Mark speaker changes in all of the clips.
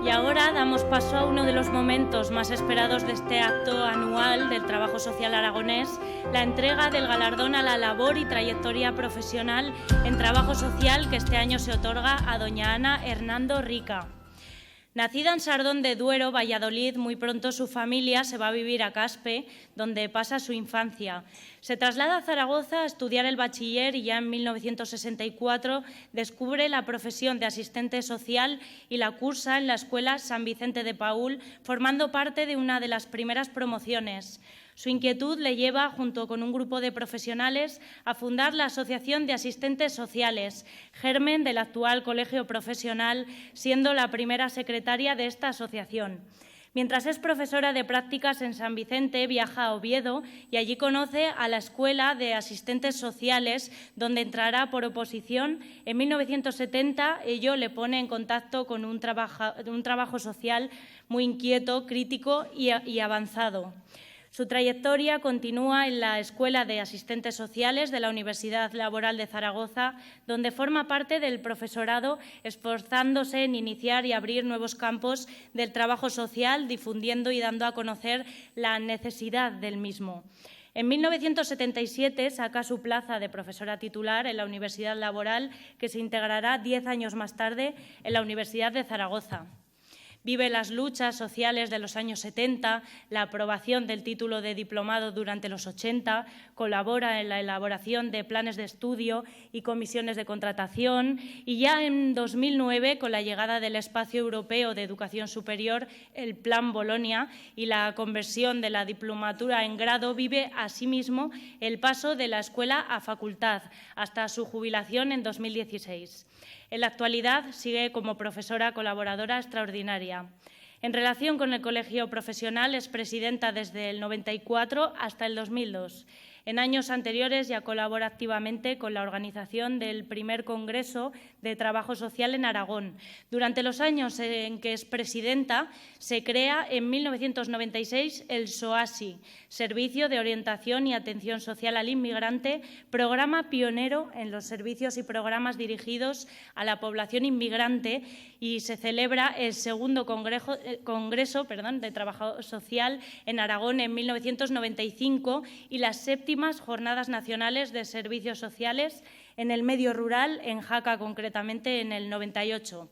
Speaker 1: Y ahora damos paso a uno de los momentos más esperados de este acto anual del trabajo social aragonés, la entrega del galardón a la labor y trayectoria profesional en trabajo social que este año se otorga a doña Ana Hernando Rica. Nacida en Sardón de Duero, Valladolid, muy pronto su familia se va a vivir a Caspe, donde pasa su infancia. Se traslada a Zaragoza a estudiar el bachiller y ya en 1964 descubre la profesión de asistente social y la cursa en la Escuela San Vicente de Paúl, formando parte de una de las primeras promociones. Su inquietud le lleva, junto con un grupo de profesionales, a fundar la Asociación de Asistentes Sociales, germen del actual Colegio Profesional, siendo la primera secretaria de esta asociación. Mientras es profesora de prácticas en San Vicente, viaja a Oviedo y allí conoce a la Escuela de Asistentes Sociales, donde entrará por oposición. En 1970 ello le pone en contacto con un trabajo social muy inquieto, crítico y avanzado. Su trayectoria continúa en la Escuela de Asistentes Sociales de la Universidad Laboral de Zaragoza, donde forma parte del profesorado, esforzándose en iniciar y abrir nuevos campos del trabajo social, difundiendo y dando a conocer la necesidad del mismo. En 1977 saca su plaza de profesora titular en la Universidad Laboral, que se integrará 10 años más tarde en la Universidad de Zaragoza. Vive las luchas sociales de los años 70, la aprobación del título de diplomado durante los 80, colabora en la elaboración de planes de estudio y comisiones de contratación y ya en 2009, con la llegada del Espacio Europeo de Educación Superior, el Plan Bolonia y la conversión de la diplomatura en grado, vive asimismo el paso de la escuela a facultad hasta su jubilación en 2016. En la actualidad sigue como profesora colaboradora extraordinaria. En relación con el Colegio Profesional es presidenta desde el 94 hasta el 2002. En años anteriores ya colabora activamente con la organización del primer Congreso de Trabajo Social en Aragón. Durante los años en que es presidenta, se crea en 1996 el SOASI, Servicio de Orientación y Atención Social al Inmigrante, programa pionero en los servicios y programas dirigidos a la población inmigrante, y se celebra el segundo Congreso de Trabajo Social en Aragón en 1995 y las séptimas Jornadas Nacionales de Servicios Sociales en el medio rural, en Jaca concretamente, en el 98.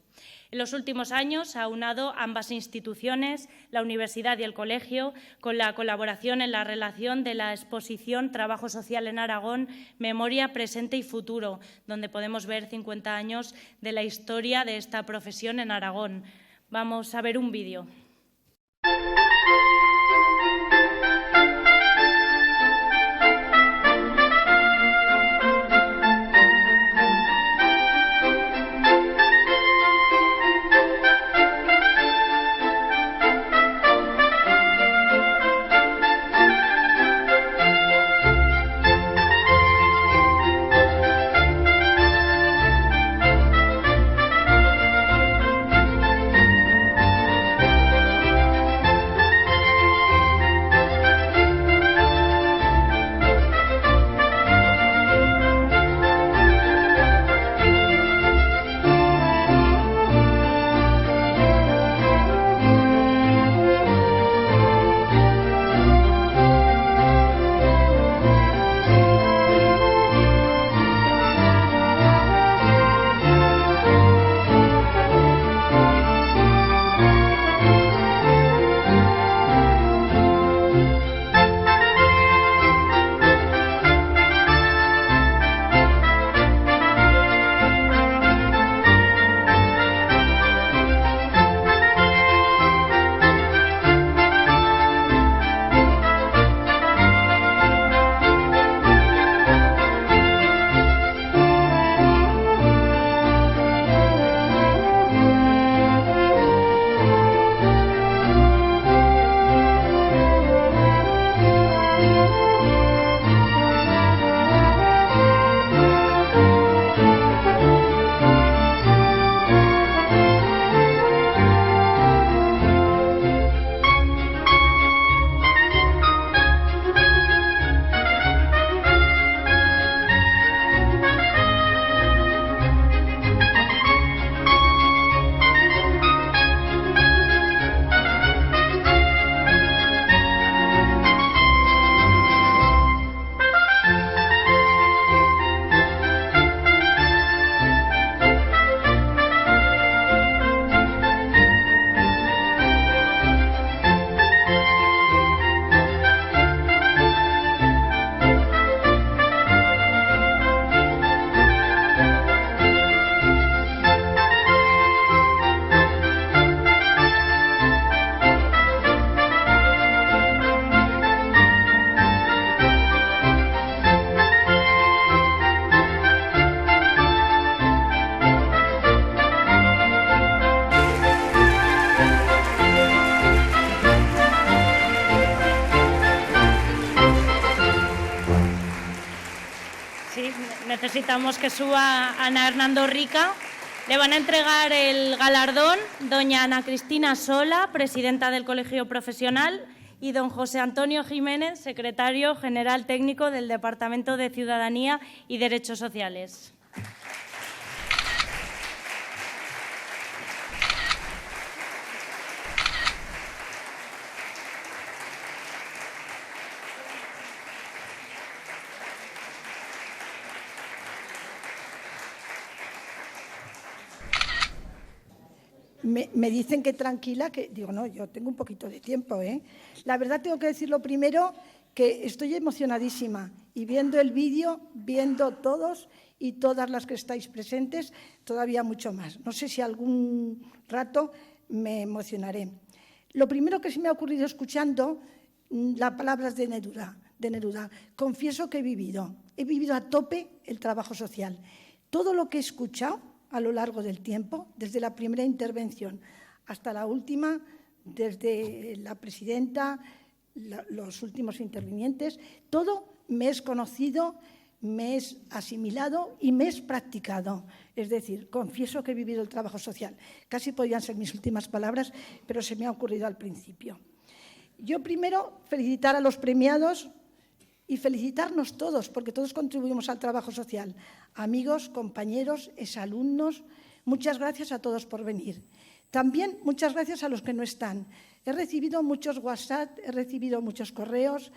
Speaker 1: En los últimos años ha aunado ambas instituciones, la universidad y el colegio, con la colaboración en la relación de la exposición Trabajo Social en Aragón, Memoria, Presente y Futuro, donde podemos ver 50 años de la historia de esta profesión en Aragón. Vamos a ver un vídeo. necesitamos que suba Ana Hernando Rica. Le van a entregar el galardón doña Ana Cristina Sola, presidenta del Colegio Profesional, y don José Antonio Jiménez, secretario general técnico del Departamento de Ciudadanía y Derechos Sociales.
Speaker 2: Me dicen que tranquila, que digo, no, yo tengo un poquito de tiempo, ¿eh? La verdad tengo que decir lo primero, que estoy emocionadísima y viendo el vídeo, viendo todos y todas las que estáis presentes, todavía mucho más. No sé si algún rato me emocionaré. Lo primero que se me ha ocurrido escuchando las palabras de Neruda. Confieso que he vivido a tope el trabajo social. Todo lo que he escuchado a lo largo del tiempo, desde la primera intervención hasta la última, desde la presidenta, los últimos intervinientes, todo me es conocido, me es asimilado y me es practicado. Es decir, confieso que he vivido el trabajo social. Casi podían ser mis últimas palabras, pero se me ha ocurrido al principio. Yo primero felicitar a los premiados y felicitarnos todos, porque todos contribuimos al trabajo social. Amigos, compañeros, exalumnos, muchas gracias a todos por venir. También muchas gracias a los que no están. He recibido muchos WhatsApp, he recibido muchos correos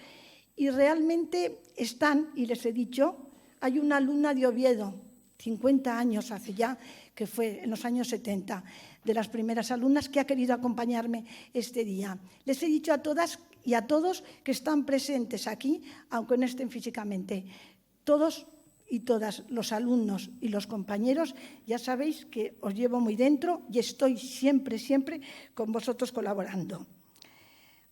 Speaker 2: y realmente están, y les he dicho, hay una alumna de Oviedo, 50 años hace ya, que fue en los años 70, de las primeras alumnas que ha querido acompañarme este día. Les he dicho a todas y a todos que están presentes aquí, aunque no estén físicamente. Todos y todas los alumnos y los compañeros, ya sabéis que os llevo muy dentro y estoy siempre, siempre con vosotros colaborando.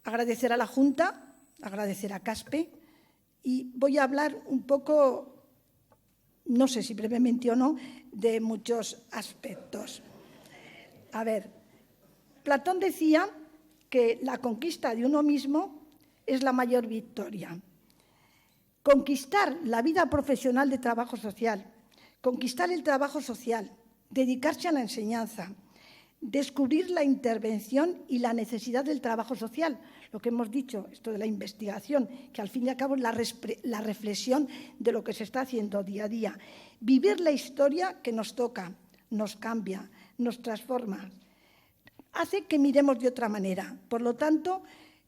Speaker 2: Agradecer a la Junta, agradecer a CASPE y voy a hablar un poco, no sé si brevemente o no, de muchos aspectos. A ver, Platón decía que la conquista de uno mismo es la mayor victoria. Conquistar la vida profesional de trabajo social, conquistar el trabajo social, dedicarse a la enseñanza, descubrir la intervención y la necesidad del trabajo social, lo que hemos dicho, esto de la investigación, que al fin y al cabo es la reflexión de lo que se está haciendo día a día. Vivir la historia que nos toca, nos cambia, nos transforma, hace que miremos de otra manera. Por lo tanto,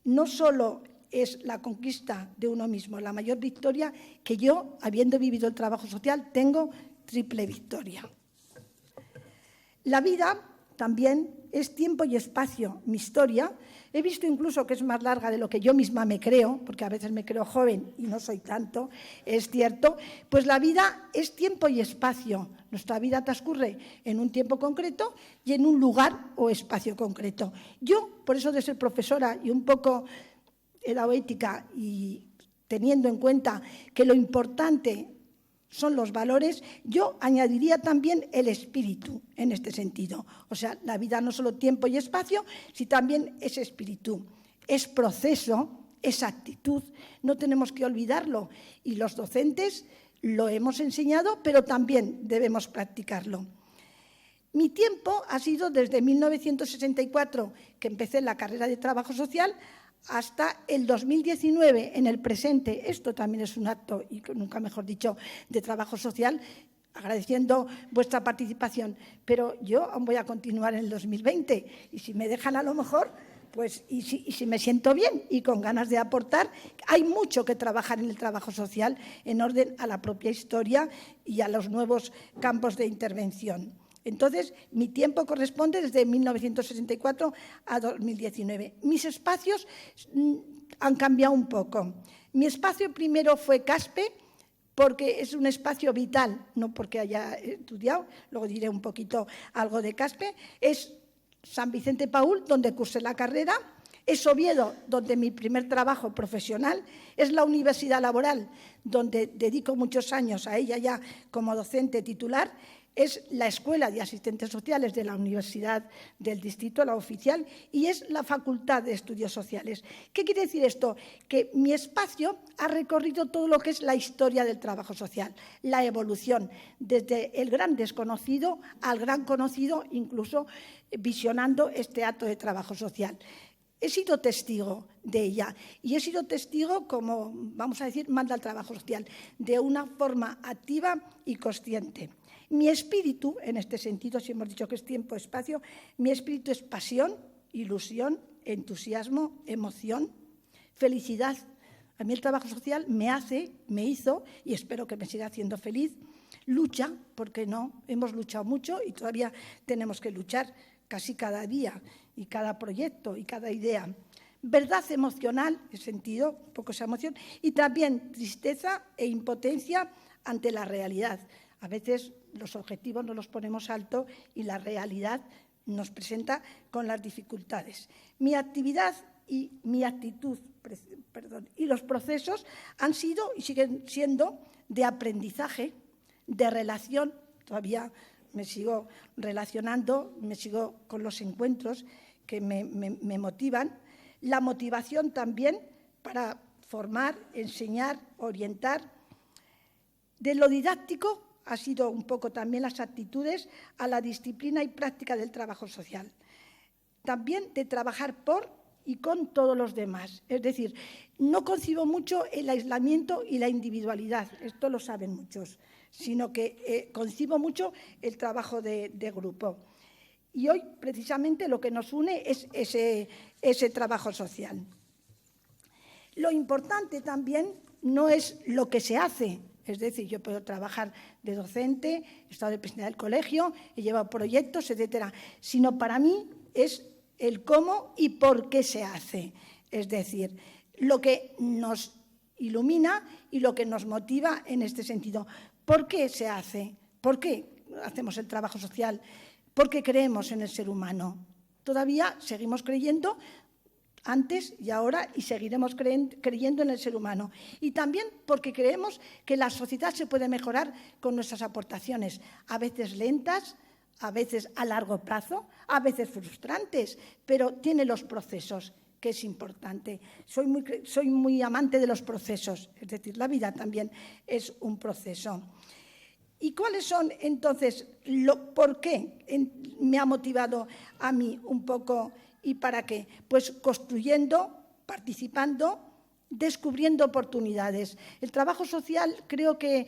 Speaker 2: no solo es la conquista de uno mismo la mayor victoria, que yo, habiendo vivido el trabajo social, tengo triple victoria. La vida también es tiempo y espacio. Mi historia, he visto incluso que es más larga de lo que yo misma me creo, porque a veces me creo joven y no soy tanto, es cierto, pues la vida es tiempo y espacio. Nuestra vida transcurre en un tiempo concreto y en un lugar o espacio concreto. Yo, por eso de ser profesora y un poco he dado ética y teniendo en cuenta que lo importante son los valores, yo añadiría también el espíritu en este sentido. O sea, la vida no solo tiempo y espacio, sino también es espíritu, es proceso, es actitud, no tenemos que olvidarlo. Y los docentes lo hemos enseñado, pero también debemos practicarlo. Mi tiempo ha sido desde 1964, que empecé la carrera de trabajo social, hasta el 2019, en el presente. Esto también es un acto, y nunca mejor dicho, de trabajo social, agradeciendo vuestra participación. Pero yo aún voy a continuar en el 2020 y si me dejan a lo mejor, pues y si me siento bien y con ganas de aportar, hay mucho que trabajar en el trabajo social en orden a la propia historia y a los nuevos campos de intervención. Entonces, mi tiempo corresponde desde 1964 a 2019. Mis espacios han cambiado un poco. Mi espacio primero fue CASPE, porque es un espacio vital, no porque haya estudiado, luego diré un poquito algo de CASPE. Es San Vicente Paúl, donde cursé la carrera. Es Oviedo, donde mi primer trabajo profesional. Es la Universidad Laboral, donde dedico muchos años a ella ya como docente titular. es la Escuela de Asistentes Sociales de la Universidad del Distrito, la oficial, y es la Facultad de Estudios Sociales. ¿Qué quiere decir esto? Que mi espacio ha recorrido todo lo que es la historia del trabajo social, la evolución, desde el gran desconocido al gran conocido, incluso visionando este acto de trabajo social. He sido testigo de ella y he sido testigo, como vamos a decir, manda el trabajo social, de una forma activa y consciente. Mi espíritu, en este sentido, si hemos dicho que es tiempo, espacio, mi espíritu es pasión, ilusión, entusiasmo, emoción, felicidad. A mí el trabajo social me hizo, y espero que me siga haciendo feliz, lucha, porque no, hemos luchado mucho y todavía tenemos que luchar casi cada día y cada proyecto y cada idea. Verdad emocional, he sentido un poco esa emoción, y también tristeza e impotencia ante la realidad. A veces los objetivos no los ponemos alto y la realidad nos presenta con las dificultades. Mi actividad y mi actitud, y los procesos han sido y siguen siendo de aprendizaje, de relación. Todavía me sigo relacionando, me sigo con los encuentros que me motivan. La motivación también para formar, enseñar, orientar. De lo didáctico ha sido un poco también las actitudes a la disciplina y práctica del trabajo social. También de trabajar por y con todos los demás. Es decir, no concibo mucho el aislamiento y la individualidad, esto lo saben muchos, sino que concibo mucho el trabajo de grupo. Y hoy, precisamente, lo que nos une es ese trabajo social. Lo importante también no es lo que se hace, es decir, yo puedo trabajar de docente, he estado de presidenta del colegio, he llevado proyectos, etcétera, sino para mí es el cómo y por qué se hace, es decir, lo que nos ilumina y lo que nos motiva en este sentido. ¿Por qué se hace? ¿Por qué hacemos el trabajo social? Porque creemos en el ser humano. Todavía seguimos creyendo, antes y ahora, y seguiremos creyendo en el ser humano. Y también porque creemos que la sociedad se puede mejorar con nuestras aportaciones, a veces lentas, a veces a largo plazo, a veces frustrantes, pero tiene los procesos, que es importante. Soy muy amante de los procesos, es decir, la vida también es un proceso. ¿Y cuáles son, entonces, por qué me ha motivado a mí un poco y para qué? Pues construyendo, participando, descubriendo oportunidades. El trabajo social creo que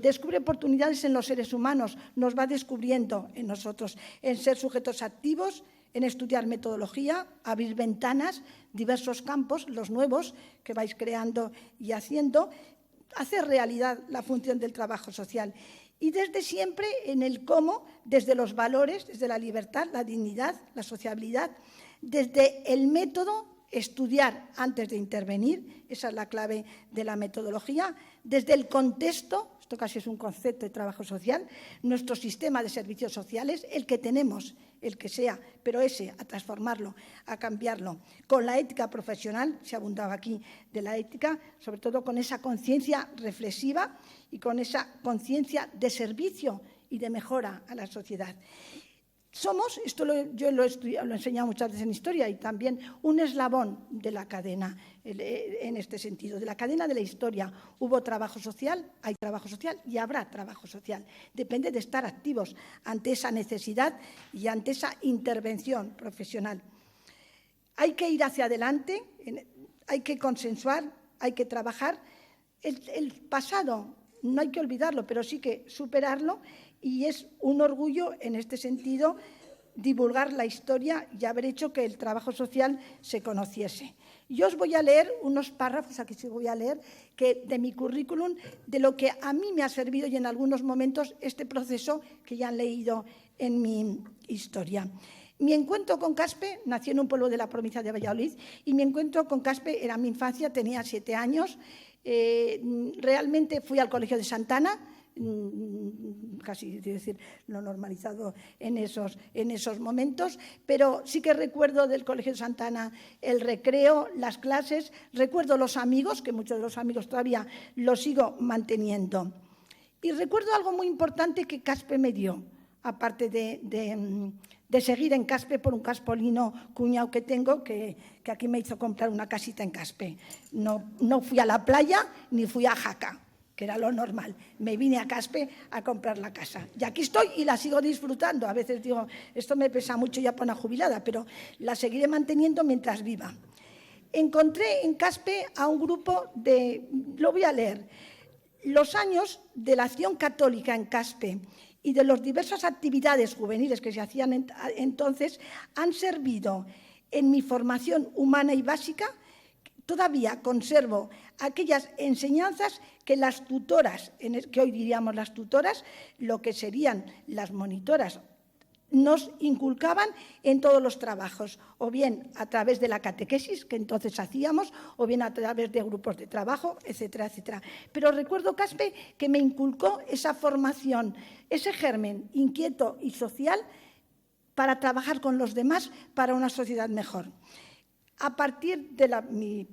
Speaker 2: descubre oportunidades en los seres humanos, nos va descubriendo en nosotros, en ser sujetos activos, en estudiar metodología, abrir ventanas, diversos campos, los nuevos que vais creando y haciendo, hacer realidad la función del trabajo social. Y desde siempre en el cómo, desde los valores, desde la libertad, la dignidad, la sociabilidad, desde el método, estudiar antes de intervenir, esa es la clave de la metodología, desde el contexto, esto casi es un concepto de trabajo social, nuestro sistema de servicios sociales, el que tenemos, el que sea, pero ese, a transformarlo, a cambiarlo. Con la ética profesional, se abundaba aquí de la ética, sobre todo con esa conciencia reflexiva y con esa conciencia de servicio y de mejora a la sociedad. Somos, esto yo lo he enseñado muchas veces en historia, y también un eslabón de la cadena, en este sentido, de la cadena de la historia. Hubo trabajo social, hay trabajo social y habrá trabajo social. Depende de estar activos ante esa necesidad y ante esa intervención profesional. Hay que ir hacia adelante, hay que consensuar, hay que trabajar. El pasado no hay que olvidarlo, pero sí que superarlo. Y es un orgullo, en este sentido, divulgar la historia y haber hecho que el trabajo social se conociese. Yo os voy a leer unos párrafos, aquí sí voy a leer, de mi currículum, de lo que a mí me ha servido y en algunos momentos este proceso que ya han leído en mi historia. Mi encuentro con Caspe, nací en un pueblo de la provincia de Valladolid, y mi encuentro con Caspe era mi infancia, tenía 7 años. Realmente fui al Colegio de Santana, casi decir lo normalizado en esos momentos, pero sí que recuerdo del Colegio de Santana el recreo, las clases, recuerdo los amigos, que muchos de los amigos todavía los sigo manteniendo. Y recuerdo algo muy importante que Caspe me dio, aparte de seguir en Caspe por un caspolino cuñado que tengo, que aquí me hizo comprar una casita en Caspe. No fui a la playa ni fui a Jaca, que era lo normal. Me vine a Caspe a comprar la casa. Y aquí estoy y la sigo disfrutando. A veces digo, esto me pesa mucho ya para una jubilada, pero la seguiré manteniendo mientras viva. Encontré en Caspe a un grupo lo voy a leer, los años de la acción católica en Caspe y de las diversas actividades juveniles que se hacían entonces han servido en mi formación humana y básica. Todavía conservo aquellas enseñanzas que las tutoras, que hoy diríamos las tutoras, lo que serían las monitoras, nos inculcaban en todos los trabajos, o bien a través de la catequesis que entonces hacíamos, o bien a través de grupos de trabajo, etcétera, etcétera. Pero recuerdo, Caspe, que me inculcó esa formación, ese germen inquieto y social para trabajar con los demás para una sociedad mejor. A partir de mi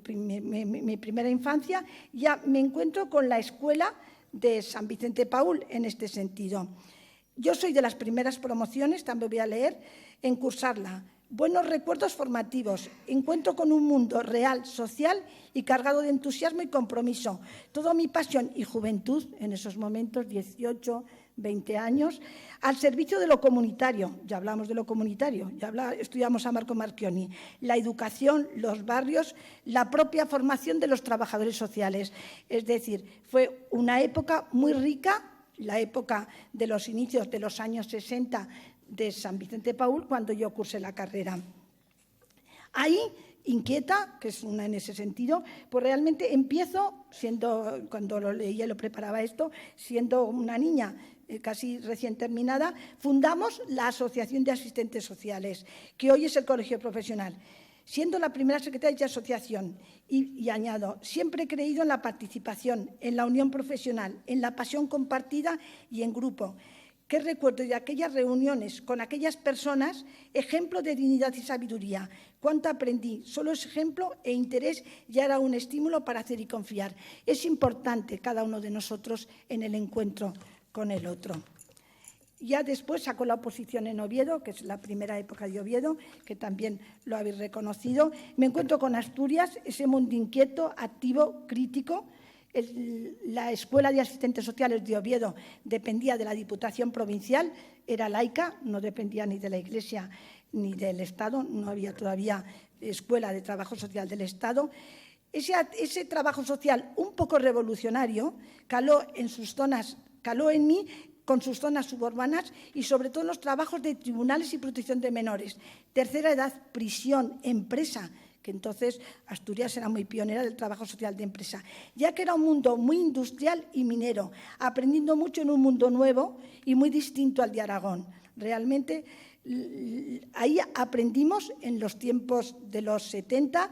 Speaker 2: primera infancia ya me encuentro con la escuela de San Vicente Paúl en este sentido. Yo soy de las primeras promociones, también voy a leer, en cursarla. Buenos recuerdos formativos, encuentro con un mundo real, social y cargado de entusiasmo y compromiso. Toda mi pasión y juventud, en esos momentos, 18, 20 años, al servicio de lo comunitario. Ya hablamos de lo comunitario, estudiamos a Marco Marchioni. La educación, los barrios, la propia formación de los trabajadores sociales. Es decir, fue una época muy rica, la época de los inicios de los años 60 de San Vicente Paúl, cuando yo cursé la carrera. Ahí, inquieta, que es una en ese sentido, pues realmente empiezo, cuando lo leía y lo preparaba esto, siendo una niña casi recién terminada, fundamos la Asociación de Asistentes Sociales, que hoy es el Colegio Profesional. Siendo la primera secretaria de asociación, y añado, siempre he creído en la participación, en la unión profesional, en la pasión compartida y en grupo. ¿Qué recuerdo de aquellas reuniones con aquellas personas? Ejemplo de dignidad y sabiduría. ¿Cuánto aprendí? Solo ese ejemplo e interés ya era un estímulo para hacer y confiar. Es importante cada uno de nosotros en el encuentro con el otro. Ya después sacó la oposición en Oviedo, que es la primera época de Oviedo, que también lo habéis reconocido. Me encuentro con Asturias, ese mundo inquieto, activo, crítico. La Escuela de Asistentes Sociales de Oviedo dependía de la Diputación Provincial, era laica, no dependía ni de la Iglesia ni del Estado, no había todavía Escuela de Trabajo Social del Estado. Ese trabajo social un poco revolucionario caló en mí, con sus zonas suburbanas y sobre todo en los trabajos de tribunales y protección de menores. Tercera edad, prisión, empresa, que entonces Asturias era muy pionera del trabajo social de empresa, ya que era un mundo muy industrial y minero, aprendiendo mucho en un mundo nuevo y muy distinto al de Aragón. Realmente ahí aprendimos en los tiempos de los 70,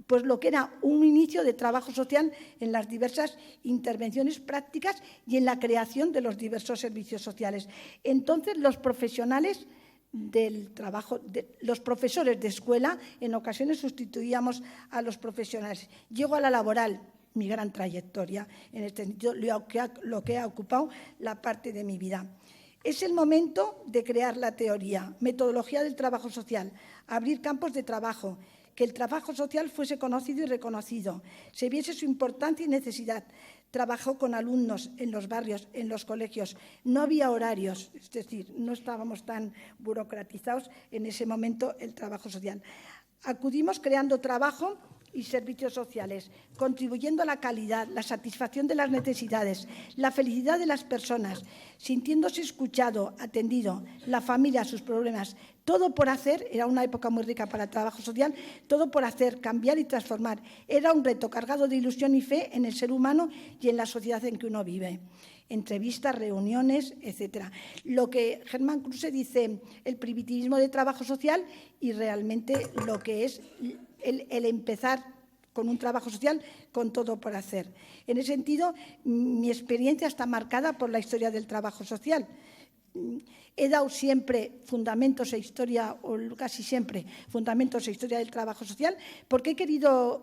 Speaker 2: pues lo que era un inicio de trabajo social en las diversas intervenciones prácticas y en la creación de los diversos servicios sociales. Entonces, los profesionales del trabajo, los profesores de escuela, en ocasiones sustituíamos a los profesionales. Llego a la laboral, mi gran trayectoria, en este sentido, lo que ha ocupado la parte de mi vida. Es el momento de crear la teoría, metodología del trabajo social, abrir campos de trabajo, que el trabajo social fuese conocido y reconocido, se viese su importancia y necesidad. Trabajó con alumnos en los barrios, en los colegios. No había horarios, es decir, no estábamos tan burocratizados en ese momento el trabajo social. Acudimos creando trabajo y servicios sociales, contribuyendo a la calidad, la satisfacción de las necesidades, la felicidad de las personas, sintiéndose escuchado, atendido, la familia, sus problemas. Todo por hacer, era una época muy rica para el trabajo social, todo por hacer, cambiar y transformar. Era un reto cargado de ilusión y fe en el ser humano y en la sociedad en que uno vive. Entrevistas, reuniones, etcétera. Lo que Germán Kruse dice, el primitivismo de trabajo social y realmente lo que es el empezar con un trabajo social con todo por hacer. En ese sentido, mi experiencia está marcada por la historia del trabajo social. He dado siempre fundamentos e historia, o casi siempre fundamentos e historia del trabajo social, porque he querido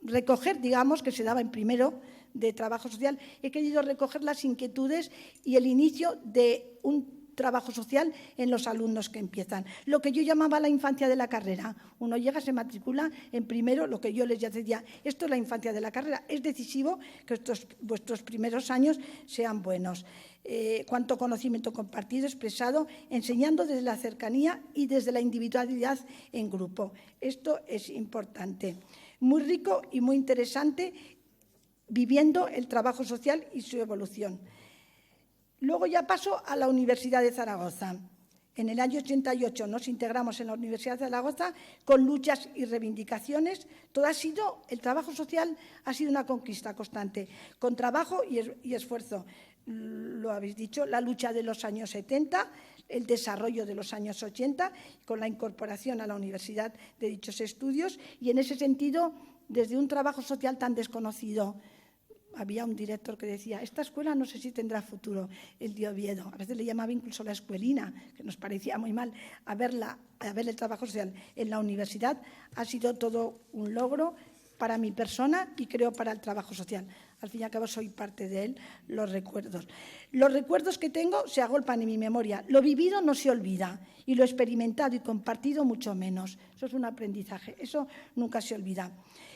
Speaker 2: recoger, digamos, que se daba en primero de trabajo social, he querido recoger las inquietudes y el inicio de un trabajo social en los alumnos que empiezan. Lo que yo llamaba la infancia de la carrera. Uno llega, se matricula en primero, lo que yo les decía, esto es la infancia de la carrera. Es decisivo que vuestros primeros años sean buenos. Cuánto conocimiento compartido, expresado, enseñando desde la cercanía y desde la individualidad en grupo. Esto es importante. Muy rico y muy interesante viviendo el trabajo social y su evolución. Luego ya paso a la Universidad de Zaragoza. En el año 88 nos integramos en la Universidad de Zaragoza con luchas y reivindicaciones. El trabajo social ha sido una conquista constante, con trabajo y esfuerzo. Lo habéis dicho, la lucha de los años 70, el desarrollo de los años 80, con la incorporación a la universidad de dichos estudios y en ese sentido, desde un trabajo social tan desconocido, había un director que decía, esta escuela no sé si tendrá futuro, el de Oviedo. A veces le llamaba incluso la escuelina, que nos parecía muy mal. A ver el trabajo social en la universidad ha sido todo un logro para mi persona y creo para el trabajo social. Al fin y al cabo soy parte de él, los recuerdos. Los recuerdos que tengo se agolpan en mi memoria. Lo vivido no se olvida y lo experimentado y compartido mucho menos. Eso es un aprendizaje, eso nunca se olvida.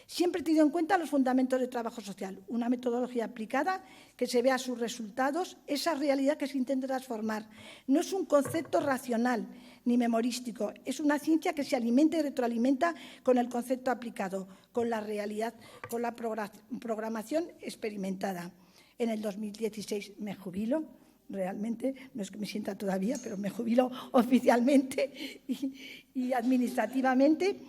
Speaker 2: Siempre he tenido en cuenta los fundamentos del trabajo social, una metodología aplicada que se vea sus resultados, esa realidad que se intenta transformar. No es un concepto racional ni memorístico, es una ciencia que se alimenta y retroalimenta con el concepto aplicado, con la realidad, con la programación experimentada. En el 2016 me jubilo, realmente, no es que me sienta todavía, pero me jubilo oficialmente y administrativamente.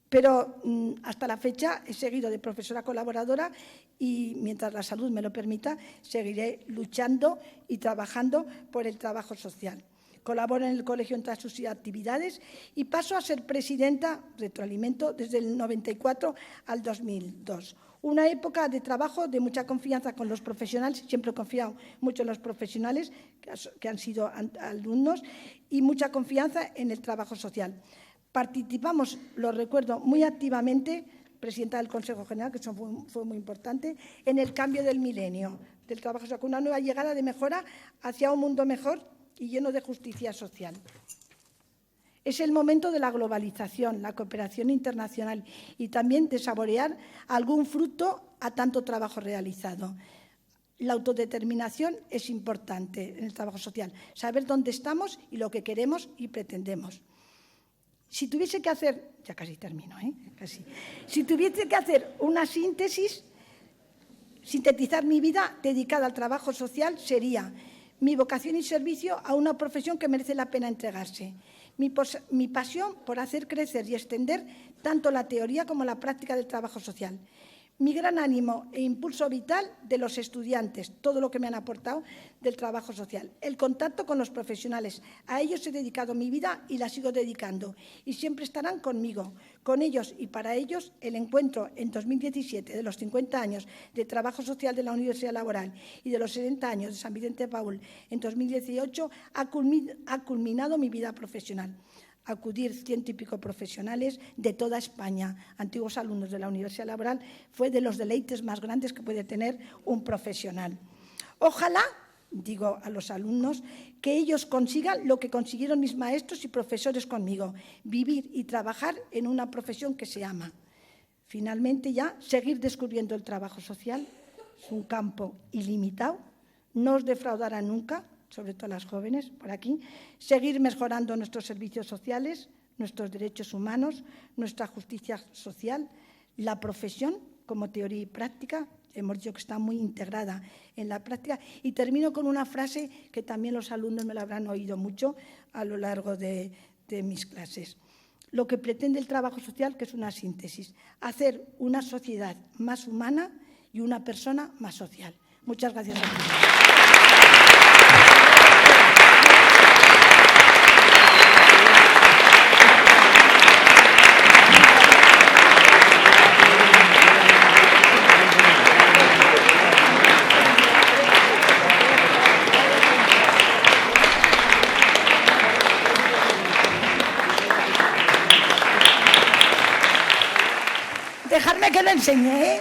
Speaker 2: Pero hasta la fecha he seguido de profesora colaboradora y, mientras la salud me lo permita, seguiré luchando y trabajando por el trabajo social. Colaboro en el colegio en todas sus actividades y paso a ser presidenta, retroalimento, desde el 94 al 2002. Una época de trabajo, de mucha confianza con los profesionales, siempre he confiado mucho en los profesionales que han sido alumnos y mucha confianza en el trabajo social. Participamos, lo recuerdo muy activamente, presidenta del Consejo General, que eso fue muy importante, en el cambio del milenio, del trabajo social, con una nueva llegada de mejora hacia un mundo mejor y lleno de justicia social. Es el momento de la globalización, la cooperación internacional y también de saborear algún fruto a tanto trabajo realizado. La autodeterminación es importante en el trabajo social, saber dónde estamos y lo que queremos y pretendemos. Si tuviese que hacer, ya casi termino, casi. Si tuviese que hacer una síntesis, sintetizar mi vida dedicada al trabajo social sería mi vocación y servicio a una profesión que merece la pena entregarse. Mi pasión por hacer crecer y extender tanto la teoría como la práctica del trabajo social. Mi gran ánimo e impulso vital de los estudiantes, todo lo que me han aportado del trabajo social. El contacto con los profesionales. A ellos he dedicado mi vida y la sigo dedicando. Y siempre estarán conmigo. Con ellos y para ellos, el encuentro en 2017 de los 50 años de trabajo social de la Universidad Laboral y de los 60 años de San Vicente de Paúl en 2018 ha culminado mi vida profesional. Acudir 100 y pico profesionales de toda España, antiguos alumnos de la Universidad Laboral, fue de los deleites más grandes que puede tener un profesional. Ojalá, digo a los alumnos, que ellos consigan lo que consiguieron mis maestros y profesores conmigo, vivir y trabajar en una profesión que se ama. Finalmente ya, seguir descubriendo el trabajo social, es un campo ilimitado, no os defraudará nunca, sobre todo las jóvenes, por aquí, seguir mejorando nuestros servicios sociales, nuestros derechos humanos, nuestra justicia social, la profesión como teoría y práctica, hemos dicho que está muy integrada en la práctica, y termino con una frase que también los alumnos me la habrán oído mucho a lo largo de mis clases. Lo que pretende el trabajo social, que es una síntesis, hacer una sociedad más humana y una persona más social. Muchas gracias a todos. Dejadme que lo enseñe,